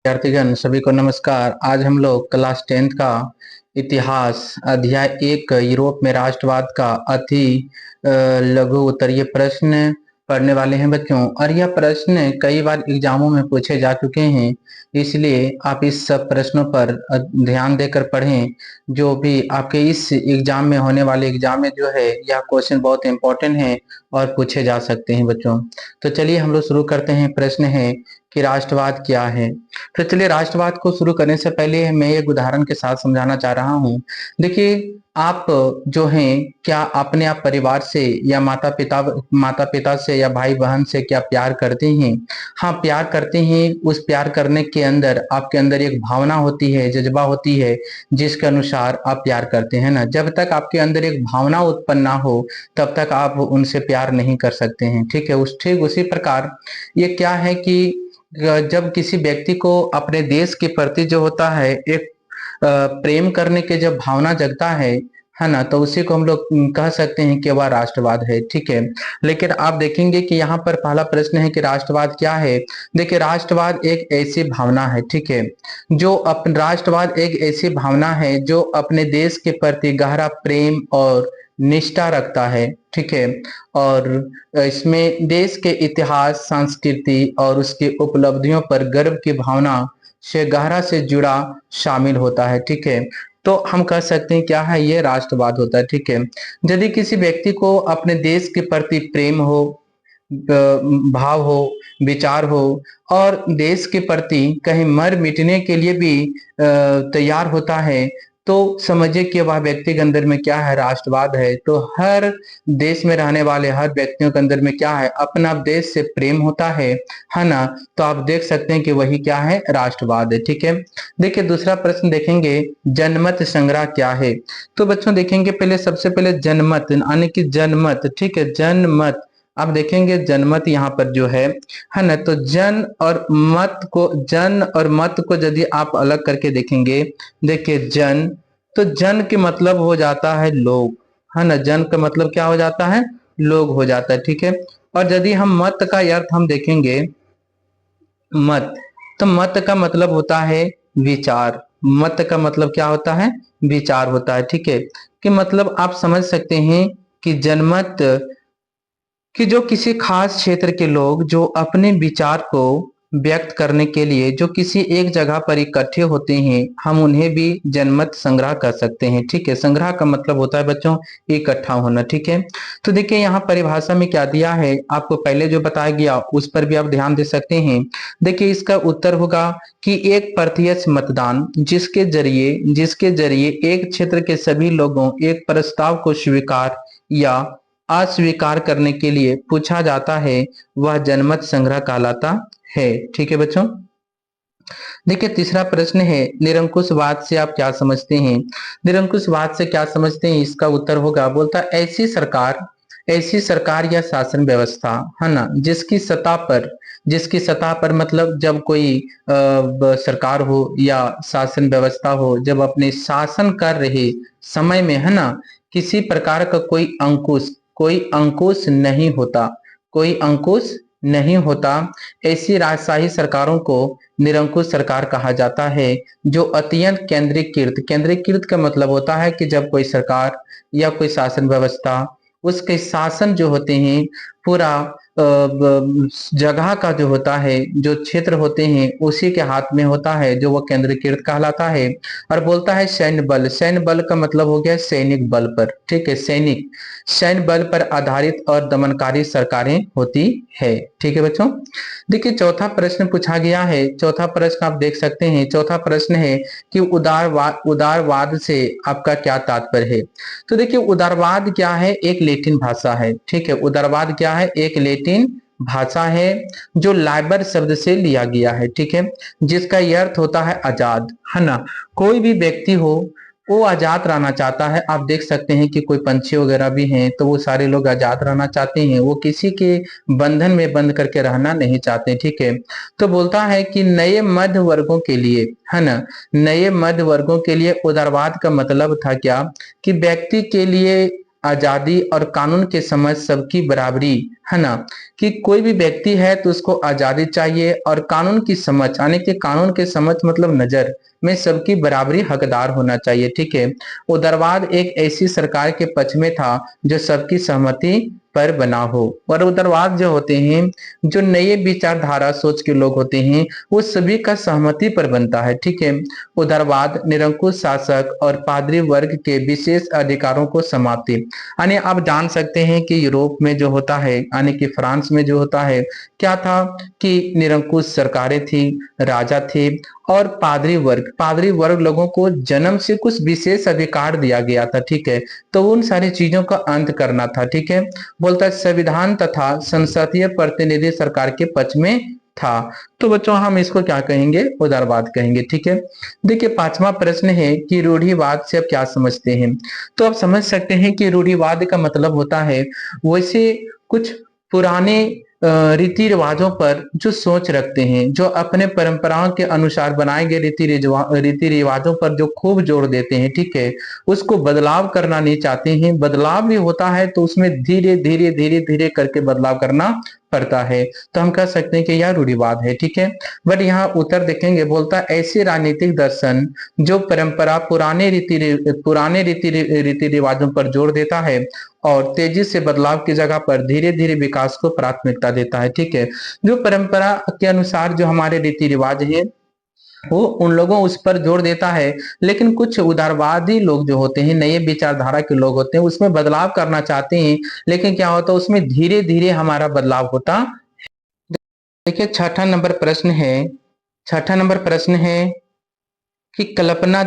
विद्यार्थीगण सभी को नमस्कार। आज हम लोग क्लास 10th का इतिहास अध्याय 1 यूरोप में राष्ट्रवाद का अति लघु उत्तरीय प्रश्न पढ़ने वाले हैं बच्चों। और यह प्रश्न कई बार एग्जामों में पूछे जा चुके हैं, इसलिए आप इस सब प्रश्नों पर ध्यान देकर पढ़ें। जो भी आपके इस एग्जाम में होने वाले एग्जाम में जो है यह क्वेश्चन बहुत इंपॉर्टेंट है और पूछे जा सकते हैं बच्चों। तो चलिए हम लोग शुरू करते हैं। प्रश्न है कि राष्ट्रवाद क्या है। तो चलिए, राष्ट्रवाद को शुरू करने से पहले मैं एक उदाहरण के साथ समझाना चाह रहा हूँ। देखिए, आप जो हैं क्या अपने आप परिवार से या माता पिता से या भाई बहन से क्या प्यार करते हैं? हाँ, प्यार करते हैं। उस प्यार करने के अंदर आपके अंदर एक भावना होती है, जज्बा होती है, जिसके अनुसार आप प्यार करते हैं ना। जब तक आपके अंदर एक भावना उत्पन्न ना हो तब तक आप उनसे प्यार नहीं कर सकते हैं। ठीक है, ठीक उसी प्रकार ये क्या है कि जब किसी व्यक्ति को अपने देश के प्रति जो होता है एक प्रेम करने के जब भावना जगता है ना, तो उसी को हम लोग कह सकते हैं कि वह राष्ट्रवाद है। ठीक है, लेकिन आप देखेंगे कि यहाँ पर पहला प्रश्न है कि राष्ट्रवाद क्या है। देखिए, राष्ट्रवाद एक ऐसी भावना है, ठीक है, जो अपन राष्ट्रवाद एक ऐसी भावना है जो अपने देश के प्रति गहरा प्रेम और निष्ठा रखता है। ठीक है, और इसमें देश के इतिहास, संस्कृति और उसकी उपलब्धियों पर गर्व की भावना से गहरा से जुड़ा शामिल होता है। ठीक है, तो हम कह सकते हैं क्या है, ये राष्ट्रवाद होता है। ठीक है, यदि किसी व्यक्ति को अपने देश के प्रति प्रेम हो, भाव हो, विचार हो और देश के प्रति कहीं मर मिटने के लिए भी तैयार होता है, तो समझिए कि वह व्यक्ति के अंदर में क्या है, राष्ट्रवाद है। तो हर देश में रहने वाले हर व्यक्तियों के अंदर में क्या है, अपना देश से प्रेम होता है ना। तो आप देख सकते हैं कि वही क्या है, राष्ट्रवाद है। ठीक है, देखिए दूसरा प्रश्न देखेंगे, जनमत संग्रह क्या है। तो बच्चों देखेंगे, पहले सबसे पहले जनमत यानी कि जनमत। ठीक है, जनमत आप देखेंगे जनमत यहाँ पर जो है ना, तो जन और मत को यदि आप अलग करके देखेंगे, देखिए जन, तो जन के मतलब हो जाता है लोग, है ना। जन का मतलब क्या हो जाता है, लोग हो जाता है। ठीक है, और यदि हम मत का अर्थ हम देखेंगे, मत, तो मत का मतलब होता है विचार। मत का मतलब क्या होता है, विचार होता है। ठीक है, कि मतलब आप समझ सकते हैं कि जनमत कि जो किसी खास क्षेत्र के लोग जो अपने विचार को व्यक्त करने के लिए जो किसी एक जगह पर इकट्ठे होते हैं, हम उन्हें भी जनमत संग्रह कर सकते हैं। ठीक है, संग्रह का मतलब होता है बच्चों इकट्ठा होना। ठीक है, तो देखिए यहाँ परिभाषा में क्या दिया है, आपको पहले जो बताया गया उस पर भी आप ध्यान दे सकते हैं। देखिए इसका उत्तर होगा कि एक प्रत्यक्ष मतदान जिसके जरिए एक क्षेत्र के सभी लोगों एक प्रस्ताव को स्वीकार या अस्वीकार करने के लिए पूछा जाता है, वह जनमत संग्रह कहलाता है। ठीक है बच्चों, देखिए तीसरा प्रश्न है, निरंकुशवाद से आप क्या समझते हैं। निरंकुशवाद से क्या समझते हैं, इसका उत्तर होगा, बोलता ऐसी सरकार या शासन व्यवस्था, है ना, जिसकी सतह पर मतलब जब कोई सरकार हो या शासन व्यवस्था हो, जब अपने शासन कर रहे समय में, है ना, किसी प्रकार का कोई अंकुश नहीं होता, कोई अंकुश नहीं होता, ऐसी राजशाही सरकारों को निरंकुश सरकार कहा जाता है। जो अत्यंत केंद्रीकृत का मतलब होता है कि जब कोई सरकार या कोई शासन व्यवस्था, उसके शासन जो होते हैं पूरा जगह का जो होता है, जो क्षेत्र होते हैं उसी के हाथ में होता है, जो वो केंद्रीकृत कहलाता है। और बोलता है सैन्य बल का मतलब हो गया सैनिक बल पर। ठीक है, सैन्य बल पर आधारित और दमनकारी सरकारें होती है। ठीक है बच्चों, देखिए चौथा प्रश्न पूछा गया है। चौथा प्रश्न आप देख सकते हैं, चौथा प्रश्न है कि उदारवाद से आपका क्या तात्पर्य है। तो देखिए उदारवाद क्या है, एक लैटिन भाषा है। ठीक है, उदारवाद क्या है, एक लैटिन भाषा है जो लाइबर शब्द से लिया गया है। ठीक है, जिसका अर्थ होता है आजाद, है ना। कोई भी व्यक्ति हो वो आजाद रहना चाहता है। आप देख सकते हैं कि कोई पंछी वगैरह भी हैं तो वो सारे लोग आजाद रहना चाहते हैं, वो किसी के बंधन में बंद करके रहना नहीं चाहते। ठीक है, तो बोलता है कि नए मध्य वर्गों के लिए, है ना, नए मध्य वर्गों के लिए उदारवाद का मतलब था क्या, कि व्यक्ति के लिए आजादी और कानून के समझ सबकी बराबरी, है ना, कि कोई भी व्यक्ति है तो उसको आजादी चाहिए और कानून की समझ, यानी कि कानून के समझ मतलब नजर में सबकी बराबरी हकदार होना चाहिए। ठीक है। उदारवाद एक ऐसी सरकार के पक्ष में था जो सबकी सहमति पर बना हो। और उदारवाद जो होते हैं, जो नए विचारधारा सोच के लोग होते हैं, वो सभी का सहमति पर बनता है। ठीक है। उदारवाद निरंकुश शासक और पादरी वर्ग के विशेष अधिकारों को समाप्ति, यानी आप जान सकते हैं कि यूरोप में जो होता है, यानी कि फ्रांस में जो होता है, क्या था कि निरंकुश सरकारें थी, राजा थे, और पादरी वर्ग लोगों को जन्म से कुछ विशेष अधिकार दिया गया था। ठीक है। तो उन सारी चीजों का अंत करना था। ठीक है। बोलता है संविधान तथा संसदीय प्रतिनिधि सरकार के पक्ष में था। तो बच्चों हम इसको क्या कहेंगे? उदारवाद कहेंगे। ठीक है। देखिए पांचवा प्रश्न है कि रूढ़िवाद से आप क्या समझते हैं? तो आप समझ सकते हैं कि रूढ़िवाद का मतलब होता है वैसे कुछ पुराने रीति रिवाजों पर जो सोच रखते हैं, जो अपने परंपराओं के अनुसार बनाए गए रीति रिवाजों पर जो खूब जोर देते हैं। ठीक है। उसको बदलाव करना नहीं चाहते हैं। बदलाव भी होता है तो उसमें धीरे धीरे धीरे धीरे करके बदलाव करना पड़ता है। तो हम कह सकते हैं कि यह रूढ़िवाद है। ठीक है। बट यहाँ उत्तर देखेंगे, बोलता है ऐसे राजनीतिक दर्शन जो परंपरा पुराने रीति रिवाजों पर जोर देता है और तेजी से बदलाव की जगह पर धीरे धीरे विकास को प्राथमिकता देता है। ठीक है। जो परंपरा के अनुसार जो हमारे रीति रिवाज है वो उन लोगों उस पर जोर देता है, लेकिन कुछ उदारवादी लोग जो होते हैं, नए विचारधारा के लोग होते हैं, उसमें बदलाव करना चाहते हैं, लेकिन क्या होता है उसमें धीरे धीरे हमारा बदलाव होता। देखिए छठा नंबर प्रश्न है कि कल्पना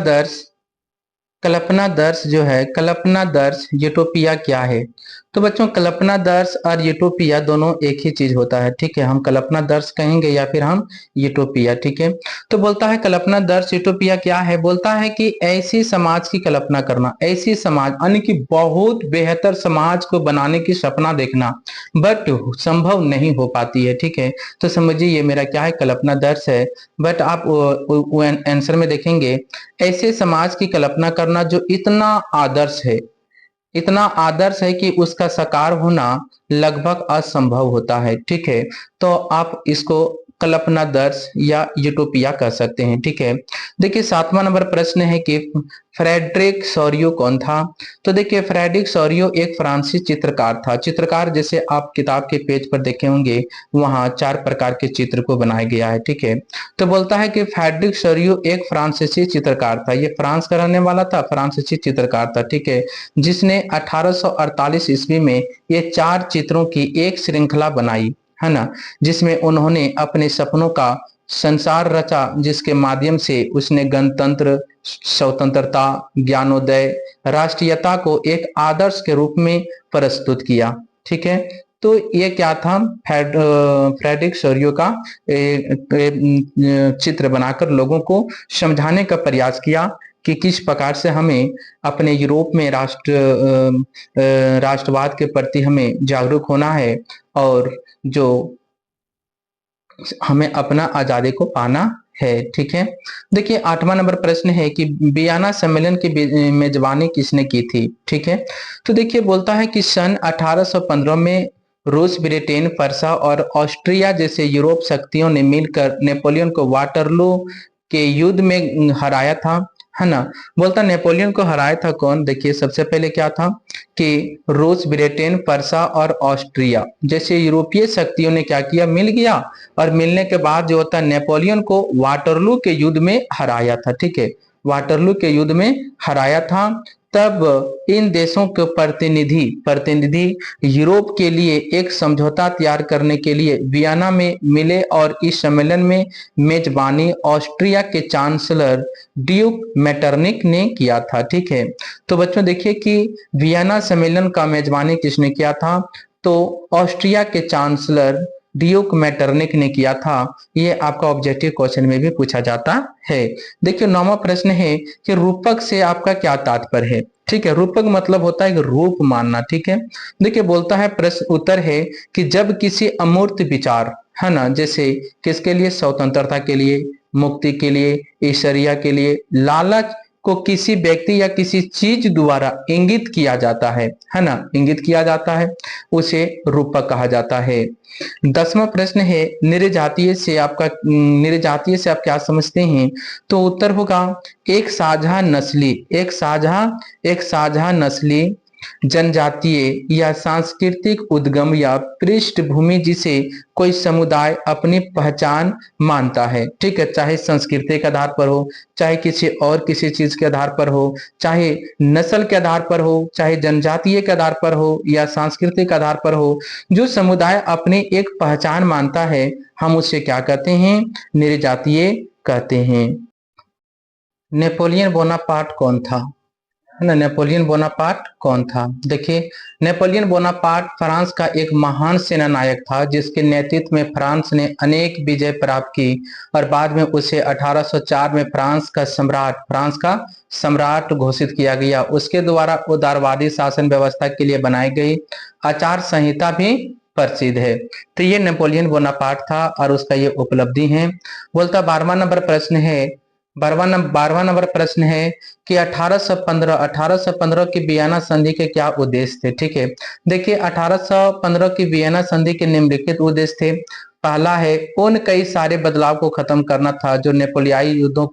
दर्श यूटोपिया क्या है? तो बच्चों कल्पना दर्श और यूटोपिया दोनों एक ही चीज होता है। ठीक है। हम कल्पना दर्श कहेंगे या फिर हम यूटोपिया। ठीक है। तो बोलता है कल्पना दर्श यूटोपिया क्या है? बोलता है कि ऐसी समाज की कल्पना करना, ऐसी समाज यानी कि बहुत बेहतर समाज को बनाने की सपना देखना, बट संभव नहीं हो पाती है। ठीक है। तो समझिए ये मेरा क्या है? कल्पना दर्श है। बट आप आंसर में देखेंगे ऐसे समाज की कल्पना करना जो इतना आदर्श है कि उसका साकार होना लगभग असंभव होता है। ठीक है। तो आप इसको कल्पना दर्श या यूटोपिया कह सकते हैं। ठीक है। देखिए सातवां नंबर प्रश्न है कि फ्रेडरिक सोरियो कौन था? तो देखिए फ्रेडरिक सोरियो एक फ्रांसीसी चित्रकार था। चित्रकार जैसे आप किताब के पेज पर देखे होंगे, वहां 4 प्रकार के चित्र को बनाया गया है। ठीक है। तो बोलता है कि फ्रेडरिक सोरियो एक फ्रांसीसी चित्रकार था। ये फ्रांस का रहने वाला था, फ्रांसीसी चित्रकार था। ठीक है। जिसने 1848 ईस्वी में ये 4 चित्रों की एक श्रृंखला बनाई, है ना, जिसमें उन्होंने अपने सपनों का संसार रचा, जिसके माध्यम से उसने गणतंत्र, स्वतंत्रता, ज्ञानोदय, राष्ट्रीयता को एक आदर्श के रूप में प्रस्तुत किया। ठीक है। तो ये क्या था? फ्रेडरिक सोरियो का चित्र बनाकर लोगों को समझाने का प्रयास किया कि किस प्रकार से हमें अपने यूरोप में राष्ट्रवाद के प्रति हमें जागरूक होना है और जो हमें अपना आजादी को पाना है। ठीक है। देखिए आठवां नंबर प्रश्न है कि वियना सम्मेलन की मेजबानी किसने की थी? ठीक है। तो देखिए बोलता है कि सन 1815 में रूस, ब्रिटेन, फरसा और ऑस्ट्रिया जैसे यूरोप शक्तियों ने मिलकर नेपोलियन को वाटरलू के युद्ध में हराया था, है ना। बोलता नेपोलियन को हराया था कौन? देखिए सबसे पहले क्या था कि रूस, ब्रिटेन, फरसा और ऑस्ट्रिया जैसे यूरोपीय शक्तियों ने क्या किया? मिल गया, और मिलने के बाद जो होता है नेपोलियन को वाटरलू के युद्ध में हराया था। ठीक है। वाटरलू के युद्ध में हराया था। तब इन देशों के प्रतिनिधि यूरोप के लिए एक समझौता तैयार करने के लिए वियना में मिले और इस सम्मेलन में मेजबानी ऑस्ट्रिया के चांसलर ड्यूक मेटरनिक ने किया था। ठीक है। तो बच्चों देखिए कि वियना सम्मेलन का मेजबानी किसने किया था? तो ऑस्ट्रिया के चांसलर ड्यूक मेटरनिक ने किया था। ये आपका ऑब्जेक्टिव क्वेश्चन में भी पूछा जाता है। देखिए नौवां प्रश्न है कि रूपक से आपका क्या तात्पर्य है? ठीक है। रूपक मतलब होता है रूप मानना। ठीक है। देखिए बोलता है प्रश्न उत्तर है कि जब किसी अमूर्त विचार, है ना, जैसे किसके लिए? स्वतंत्रता के लिए, मुक्ति के लिए, ईश्वरिया के लिए, लालच को किसी व्यक्ति या किसी चीज द्वारा इंगित किया जाता है ना, इंगित किया जाता है, उसे रूपक कहा जाता है। 10वां प्रश्न है निरजातीय से आप क्या समझते हैं? तो उत्तर होगा एक साझा नस्ली जनजातीय या सांस्कृतिक उद्गम या पृष्ठभूमि जिसे कोई समुदाय अपनी पहचान मानता है। ठीक है, चाहे संस्कृति के आधार पर हो, चाहे किसी चीज के आधार पर हो, चाहे नस्ल के आधार पर हो, चाहे जनजातीय के आधार पर हो या सांस्कृतिक आधार पर हो, जो समुदाय अपनी एक पहचान मानता है हम उसे क्या कहते हैं? निरजातीय कहते हैं। नेपोलियन बोनापार्ट कौन था? है ना, नेपोलियन बोनापार्ट कौन था? देखिए, नेपोलियन बोनापार्ट फ्रांस का एक महान सेनानायक था जिसके नेतृत्व में फ्रांस ने अनेक विजय प्राप्त की और बाद में उसे 1804 में फ्रांस का सम्राट घोषित किया गया। उसके द्वारा उदारवादी शासन व्यवस्था के लिए बनाई गई आचार संहिता भी प्रसिद्ध है। तो ये नेपोलियन बोनापार्ट था और उसका ये उपलब्धि है। बोलता 12वां नंबर प्रश्न है कि 1815 की वियना संधि के क्या उद्देश्य थे? ठीक है, देखिए 1815 की वियना संधि के निम्नलिखित उद्देश्य थे। पहला है उन कई सारे बदलाव को खत्म करना था जो नेपोलियाई युद्धों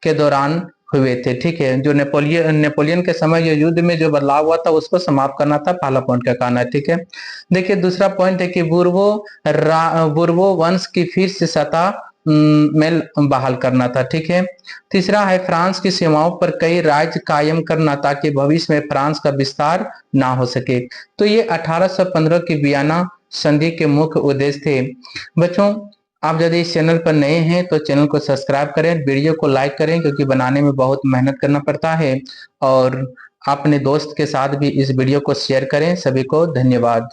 के दौरान हुए थे। ठीक है, जो नेपोलियन के समय जो युद्ध में जो बदलाव हुआ था उसको समाप्त करना था, पहला पॉइंट का कहना है। ठीक है, देखिए दूसरा पॉइंट है कि बुर्बो वंश की फिर से सत्ता में बहाल करना था। ठीक है, तीसरा है फ्रांस की सीमाओं पर कई राज्य कायम करना ताकि भविष्य में फ्रांस का विस्तार ना हो सके। तो ये 1815 की वियना संधि के मुख्य उद्देश्य थे। बच्चों, आप यदि इस चैनल पर नए हैं तो चैनल को सब्सक्राइब करें, वीडियो को लाइक करें क्योंकि बनाने में बहुत मेहनत करना पड़ता है, और अपने दोस्त के साथ भी इस वीडियो को शेयर करें। सभी को धन्यवाद।